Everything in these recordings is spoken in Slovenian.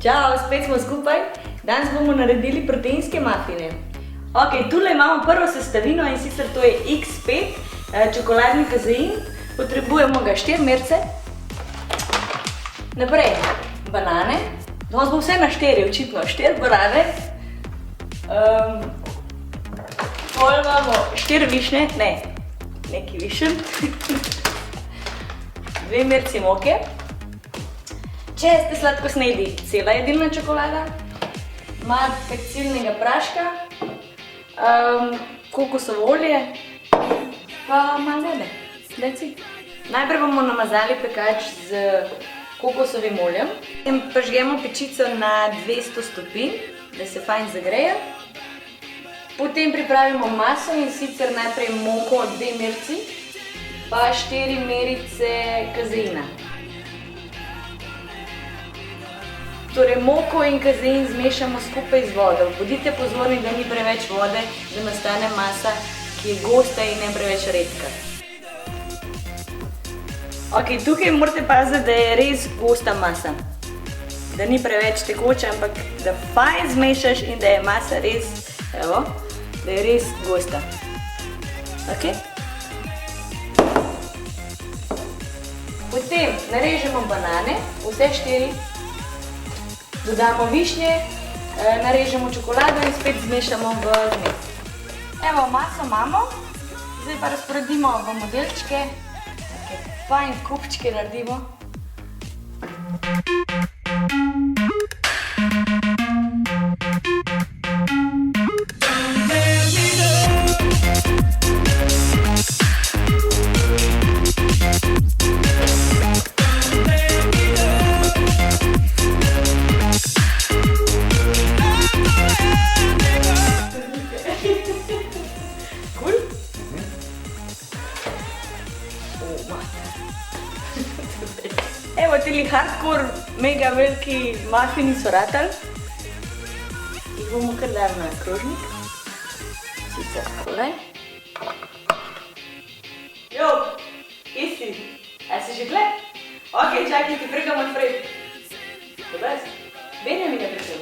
Čau, spet smo skupaj. Danes bomo naredili proteinske mafine. Ok, tule imamo prvo sestavino in sicer to je X5, čokoladni kazein. Potrebujemo ga 4 merce. Naprej, banane. Danes bo vse na 4, očitno 4 banane. Pol imamo 4 višnje, ne, neki višen. 2 merci moke. Če ste sladkosnedi, cela jedilna čokolada, malo pecilnega praška, kokosovo olje, pa malo vode. That's it. Najprej bomo namazali pekač z kokosovim oljem. Prižgemo pečico na 200 stopinj, da se fajn zagreje. Potem pripravimo maso in sicer najprej moko 2 merci, pa 4 merice kazeina. Torej, moko in kazein zmešamo skupaj z vodo. Bodite pozorni, da ni preveč vode, da nastane masa, ki je gosta in ne preveč redka. Ok, tukaj morate paziti, da je res gosta masa. Da ni preveč tekoča, ampak da fajn zmešaš in da je masa res, evo, da je res gosta. Ok? Potem narežemo banane, vse 4. Dodamo višnje, narežemo čokolado in spet zmešamo v zmes. Evo, maso imamo, zdaj pa razporedimo v modelčke, take fajn kupčke naredimo. Evo, tili hardcore, mega veliki mafini so ratali. Jih bomo kar dali na krožnik. Sicer takole. Jo, kje si? A si že tle? Ok, čakaj, ti pregam odprej. Dobro, Benjamin je prišel.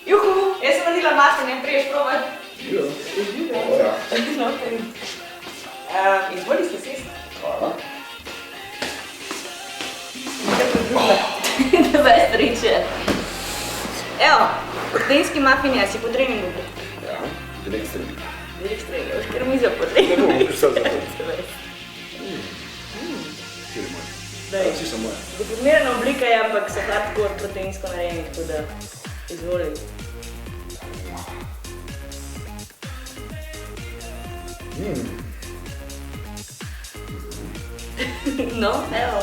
Juhu, jaz sem naredila mafine, priješ probat. Jo. Ja. No, prej. Izvoli se sesti. Hvala. Dobar sreče. Evo, proteinski mafini, a si po treningu? Ja, direkt streli. Direkt streli, boš kar mizo po treningu. Ne bom prišel za to. Kjer je moj? Vsi so moje. Deformirana oblika je, ampak so hardcore proteinsko narejeni, tako da izvoli. No, evo.